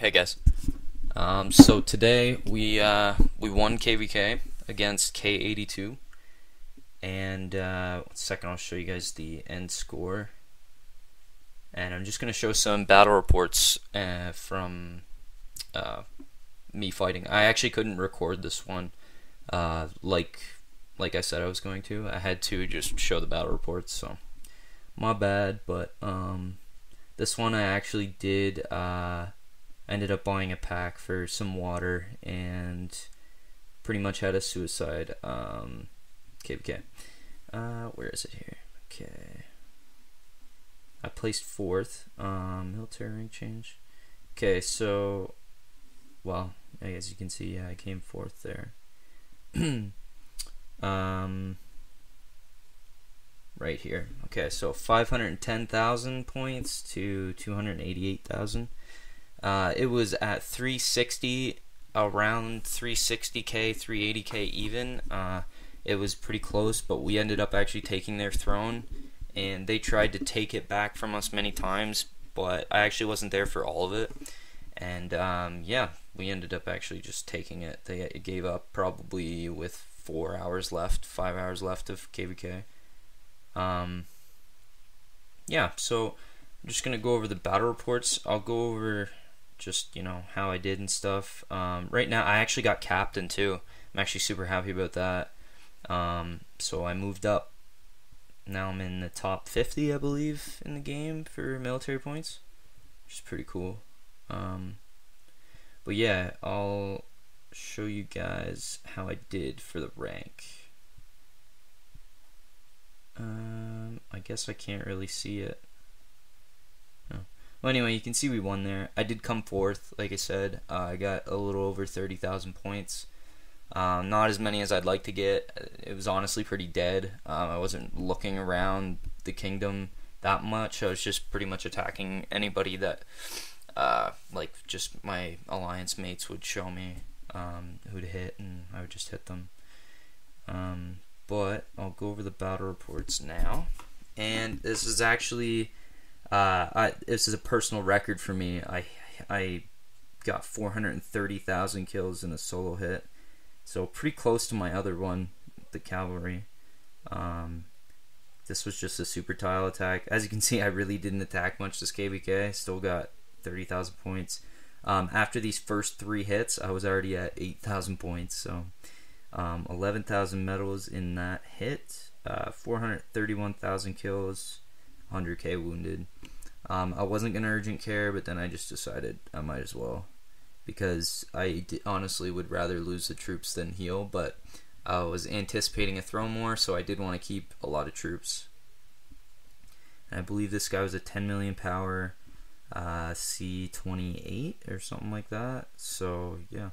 Hey guys. So today we won KVK against K82, and 1 second I'll show you guys the end score. And I'm just gonna show some battle reports from me fighting. I actually couldn't record this one, like I said I was going to. I had to just show the battle reports, so my bad. But this one I actually did. Ended up buying a pack for some water and pretty much had a suicide. KVK. Where is it here? Okay. I placed 4th. Military rank change. Okay, so, well, as you can see, yeah, I came 4th there. Right here. Okay, so 510,000 points to 288,000. It was at 360, around 360k, 380k even. It was pretty close, but we ended up actually taking their throne, and they tried to take it back from us many times, but I actually wasn't there for all of it. And yeah, we ended up actually just taking it. They gave up probably with 4 hours left, 5 hours left of KVK. Yeah, so I'm just gonna go over the battle reports. I'll go over just, how I did and stuff. Right now I actually got captain too. I'm actually super happy about that. So I moved up. Now I'm in the top 50, I believe, in the game for military points, which is pretty cool. But yeah, I'll show you guys how I did for the rank. I guess I can't really see it. Well, anyway, you can see we won there. I did come 4th, like I said. I got a little over 30,000 points. Not as many as I'd like to get. It was honestly pretty dead. I wasn't looking around the kingdom that much. I was just pretty much attacking anybody that, just my alliance mates would show me who to hit, and I would just hit them. But I'll go over the battle reports now. And this is actually... this is a personal record for me. I got 430,000 kills in a solo hit, so pretty close to my other one, the cavalry. This was just a super tile attack. As you can see, I really didn't attack much this KVK. Still got 30,000 points. After these first 3 hits, I was already at 8,000 points. So 11,000 medals in that hit. 431,000 kills. 100k wounded. I wasn't gonna urgent care, but then I just decided I might as well, because I honestly would rather lose the troops than heal, but I was anticipating a throne war, so I did want to keep a lot of troops. And I believe this guy was a 10 million power C28 or something like that, so yeah.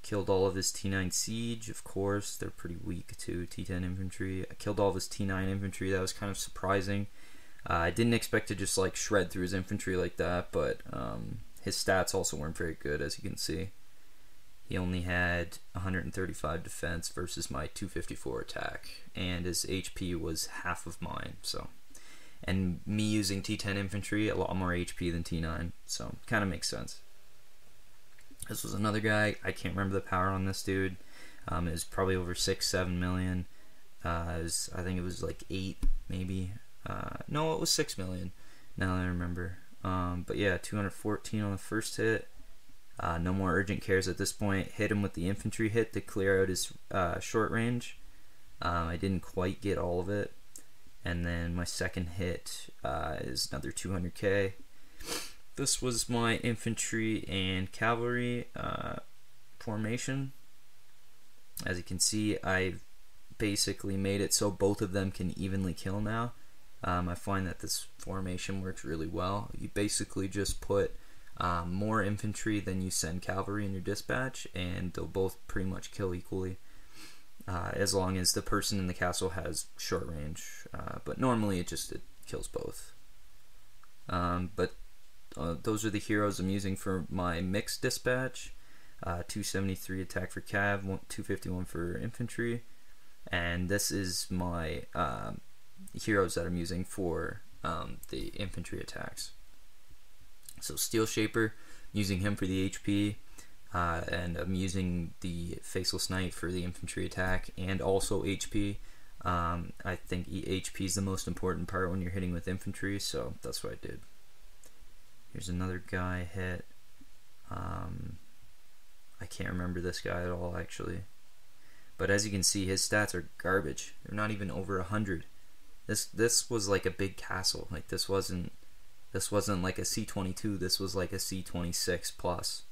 Killed all of his T9 siege, of course. They're pretty weak too, T10 infantry. I killed all of his T9 infantry. That was kind of surprising. I didn't expect to just like shred through his infantry like that, but his stats also weren't very good, as you can see. He only had 135 defense versus my 254 attack, and his HP was half of mine. So, and me using T10 infantry, a lot more HP than T9, so kind of makes sense. This was another guy. I can't remember the power on this dude. It was probably over 6-7 million. I think it was like 8 maybe. No, it was 6 million, now that I remember. But yeah, 214 on the first hit. No more urgent cares at this point. Hit him with the infantry hit to clear out his short range. I didn't quite get all of it. And then my second hit is another 200k. This was my infantry and cavalry formation. As you can see, I've basically made it so both of them can evenly kill now. I find that this formation works really well. You basically just put more infantry than you send cavalry in your dispatch, and they'll both pretty much kill equally, as long as the person in the castle has short range. But normally it kills both. Those are the heroes I'm using for my mixed dispatch. 273 attack for cav, 251 for infantry, and this is my heroes that I'm using for the infantry attacks. So Steel Shaper, using him for the HP, and I'm using the Faceless Knight for the infantry attack and also HP. I think HP is the most important part when you're hitting with infantry, so that's what I did. Here's another guy hit. I can't remember this guy at all, actually. But as you can see, his stats are garbage. They're not even over 100. This was like a big castle. Like this wasn't like a C22. This was like a C26 plus.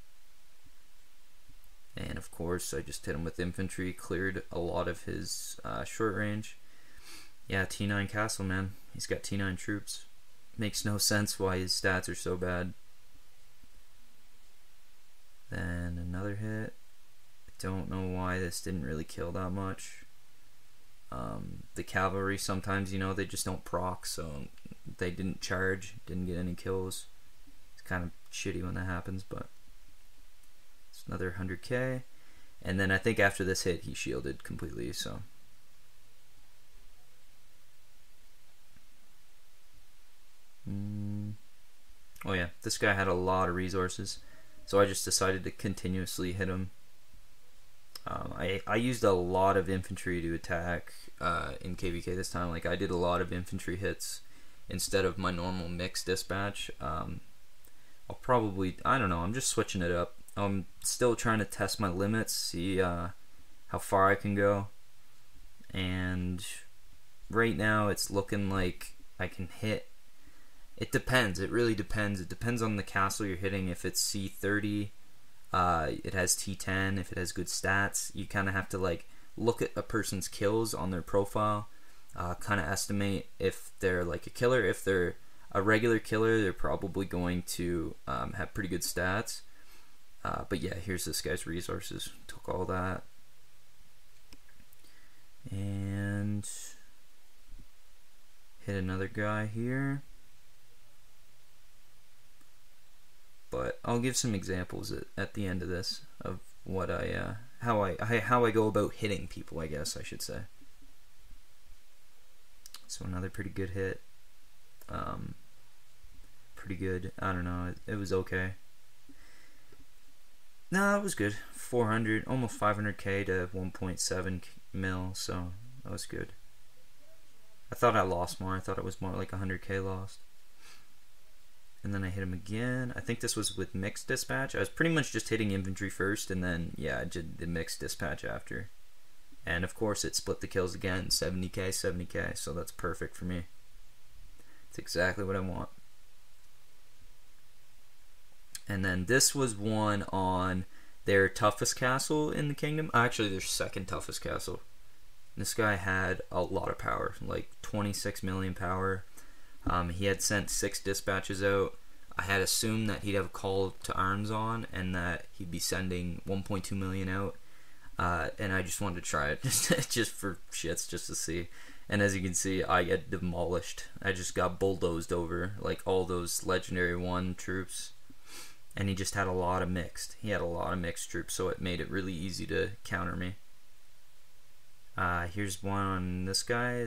And of course, I just hit him with infantry, cleared a lot of his short range. Yeah, T9 castle, man. He's got T9 troops. Makes no sense why his stats are so bad. Then another hit. I don't know why this didn't really kill that much. The cavalry, sometimes, you know, they just don't proc, so they didn't charge, didn't get any kills. It's kind of shitty when that happens, but it's another 100k. And then I think after this hit, he shielded completely, so. Oh yeah, this guy had a lot of resources, so I just decided to continuously hit him. I used a lot of infantry to attack in KVK this time. Like, I did a lot of infantry hits instead of my normal mixed dispatch. I'll probably, I don't know, I'm just switching it up. I'm still trying to test my limits, see how far I can go. And right now it's looking like I can hit. It depends, it really depends. It depends on the castle you're hitting. If it's C30, it has T10. If it has good stats, you kind of have to like look at a person's kills on their profile, kind of estimate if they're like a killer. If they're a regular killer, they're probably going to have pretty good stats. But yeah, here's this guy's resources. Took all that. And hit another guy here. But I'll give some examples at the end of this of what how I go about hitting people, I guess I should say. So another pretty good hit. Pretty good. I don't know. It was okay. No, it was good. 400, almost 500k to 1.7 mil. So that was good. I thought I lost more. I thought it was more like 100k lost. And then I hit him again. I think this was with mixed dispatch. I was pretty much just hitting infantry first, and then, yeah, I did the mixed dispatch after. And of course it split the kills again, 70k, 70k, so that's perfect for me. It's exactly what I want. And then this was one on their toughest castle in the kingdom. Actually, their second toughest castle. This guy had a lot of power, like 26 million power. He had sent 6 dispatches out. I had assumed that he'd have a call to arms on and that he'd be sending 1.2 million out. And I just wanted to try it just for shits, just to see. And as you can see, I get demolished. I just got bulldozed over, like all those legendary 1 troops. And he just had a lot of mixed. He had a lot of mixed troops, so it made it really easy to counter me. Here's one on this guy.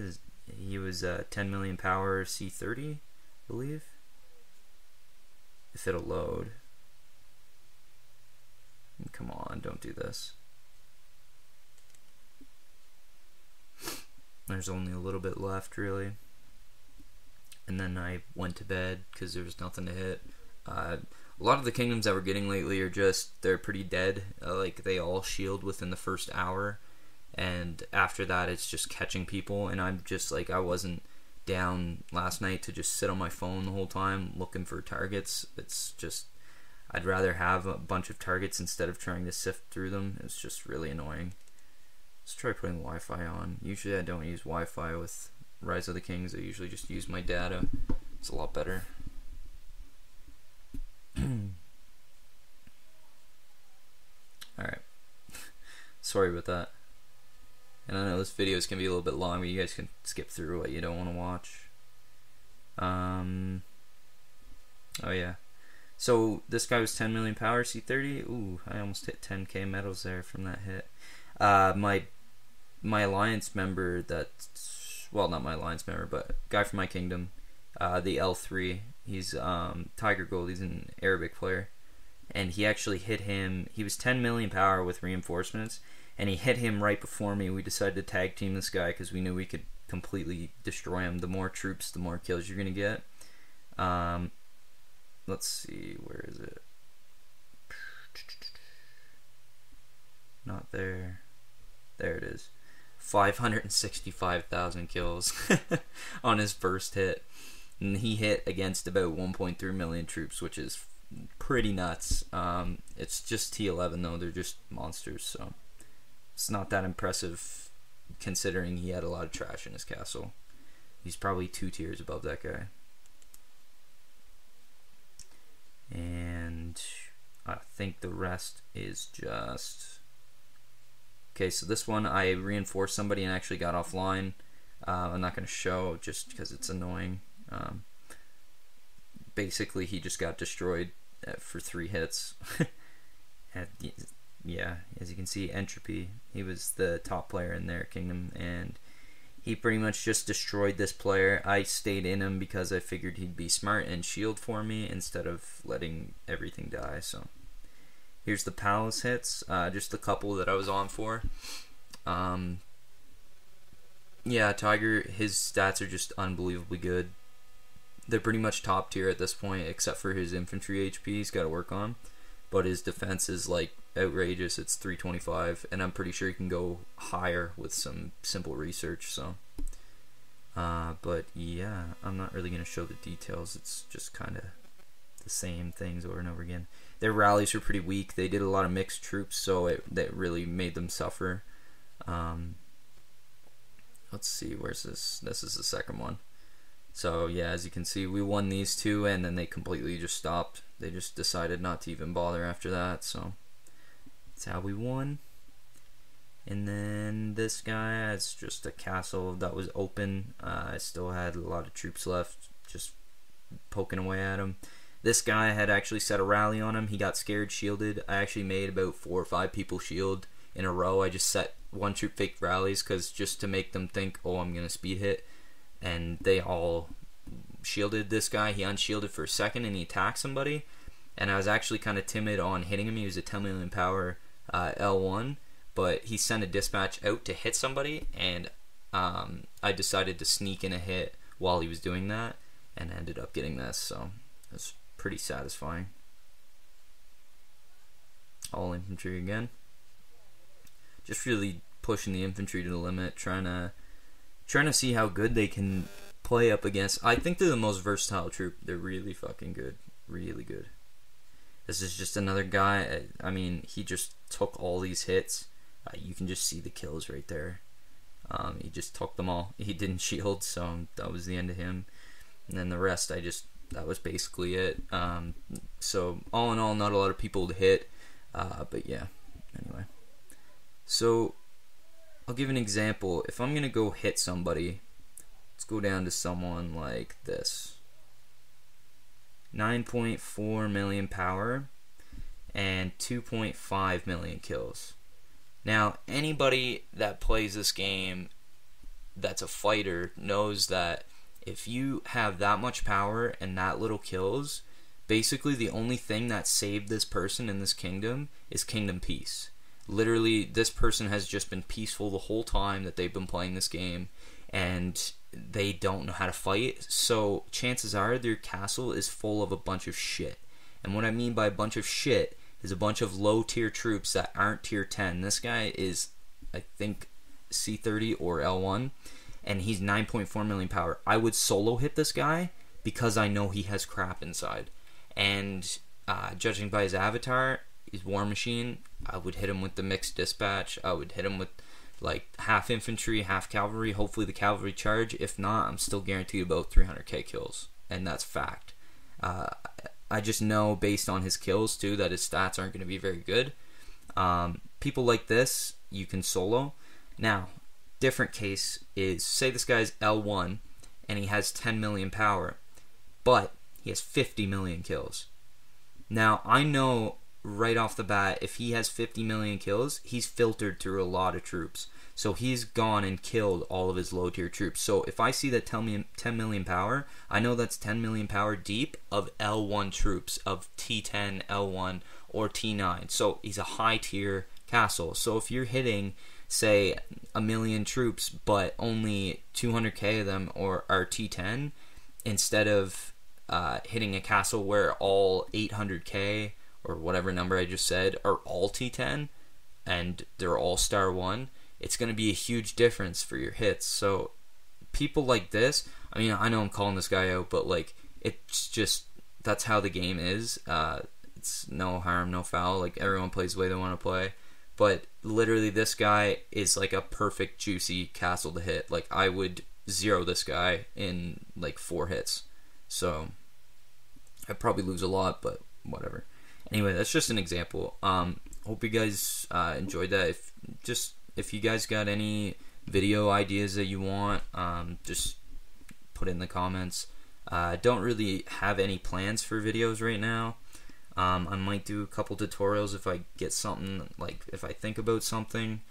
He was 10 million power C30, I believe. If it'll load. Come on, don't do this. There's only a little bit left, really. And then I went to bed because there was nothing to hit. A lot of the kingdoms that we're getting lately are just, they're pretty dead. Like, they all shield within the first hour. And after that, it's just catching people. And I'm just like, I wasn't down last night to just sit on my phone the whole time looking for targets. It's just, I'd rather have a bunch of targets instead of trying to sift through them. It's just really annoying. Let's try putting Wi-Fi on. Usually I don't use Wi-Fi with Rise of the Kings. I usually just use my data. It's a lot better. Alright. Sorry about that. And I know this video is going to be a little bit long, but you guys can skip through what you don't want to watch. Oh yeah. So this guy was 10 million power, C30. Ooh, I almost hit 10k medals there from that hit. My alliance member, that, well, not my alliance member, but guy from my kingdom, the L3, He's Tiger Gold. He's an Arabic player, and he actually hit him. He was 10 million power with reinforcements, and he hit him right before me. We decided to tag team this guy because we knew we could completely destroy him. The more troops, the more kills you're gonna get. Let's see, where is it? Not there. There it is. 565,000 kills on his first hit. And he hit against about 1.3 million troops, which is pretty nuts. It's just T11 though, they're just monsters, so it's not that impressive considering he had a lot of trash in his castle. He's probably 2 tiers above that guy. And I think the rest is just... Okay, so this one I reinforced somebody and actually got offline. I'm not going to show just because it's annoying. Basically, he just got destroyed for 3 hits. Yeah, as you can see, Entropy. He was the top player in their kingdom, and he pretty much just destroyed this player. I stayed in him because I figured he'd be smart and shield for me instead of letting everything die. So here's the palace hits, just a couple that I was on for. Yeah, Tiger, his stats are just unbelievably good. They're pretty much top tier at this point, except for his infantry HP he's got to work on. But his defense is like outrageous. It's 325, and I'm pretty sure he can go higher with some simple research. So, but yeah, I'm not really gonna show the details. It's just kind of the same things over and over again. Their rallies were pretty weak. They did a lot of mixed troops, so that really made them suffer. Let's see, where's this? This is the second one. So yeah, as you can see, we won these 2, and then they completely just stopped. They just decided not to even bother after that, so that's how we won. And then this guy, it's just a castle that was open. I still had a lot of troops left, just poking away at him. This guy had actually set a rally on him. He got scared, shielded. I actually made about 4 or 5 people shield in a row. I just set 1 troop fake rallies just to make them think, oh, I'm going to speed hit. And they all shielded this guy. He unshielded for a second and he attacked somebody. And I was actually kind of timid on hitting him. He was a 10 million power L1. But he sent a dispatch out to hit somebody. And I decided to sneak in a hit while he was doing that. And ended up getting this. So it's pretty satisfying. All infantry again. Just really pushing the infantry to the limit. Trying to see how good they can play up against. I think they're the most versatile troop. They're really fucking good. Really good. This is just another guy. I mean, he just took all these hits. You can just see the kills right there. He just took them all. He didn't shield, so that was the end of him. And then the rest, that was basically it. So all in all, not a lot of people to hit. But yeah, anyway. So I'll give an example. If I'm going to go hit somebody, let's go down to someone like this. 9.4 million power and 2.5 million kills. Now, anybody that plays this game that's a fighter knows that if you have that much power and that little kills, basically the only thing that saved this person in this kingdom is kingdom peace. Literally, this person has just been peaceful the whole time that they've been playing this game, and they don't know how to fight, so chances are their castle is full of a bunch of shit. And what I mean by a bunch of shit is a bunch of low tier troops that aren't tier 10. This guy is, I think, C30 or L1, and he's 9.4 million power. I would solo hit this guy because I know he has crap inside. And judging by his avatar, his war machine, I would hit him with the mixed dispatch. I would hit him with like half infantry, half cavalry, hopefully the cavalry charge. If not, I'm still guaranteed about 300k kills, and that's fact. I just know based on his kills too that his stats aren't going to be very good. People like this you can solo. Now, different case is, say this guy's L1 and he has 10 million power, but he has 50 million kills. Now, I know right off the bat, if he has 50 million kills, he's filtered through a lot of troops. So he's gone and killed all of his low tier troops. So if I see that 10 million power, I know that's 10 million power deep of L1 troops, of T10, L1, or T9. So he's a high tier castle. So if you're hitting, say, 1 million troops, but only 200k of them are T10, instead of hitting a castle where all 800k or whatever number I just said are all T10 and they're all star 1, it's going to be a huge difference for your hits. So people like this, I mean, I know I'm calling this guy out, but like, it's just, that's how the game is. It's no harm, no foul. Like, everyone plays the way they want to play. But literally, this guy is like a perfect juicy castle to hit. Like, I would zero this guy in like 4 hits. So I'd probably lose a lot, but whatever. Anyway, that's just an example. Hope you guys enjoyed that. If you guys got any video ideas that you want, just put it in the comments. I don't really have any plans for videos right now. I might do a couple tutorials if I get something, like if I think about something.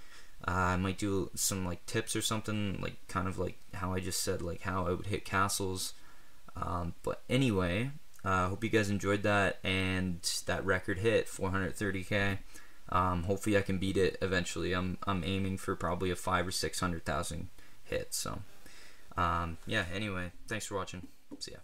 I might do some like tips or something, like kind of like how I just said, like how I would hit castles. But anyway, hope you guys enjoyed that, and that record hit 430k. Hopefully I can beat it eventually. I'm aiming for probably a 500,000 or 600,000 hit. So yeah. Anyway, thanks for watching. See ya.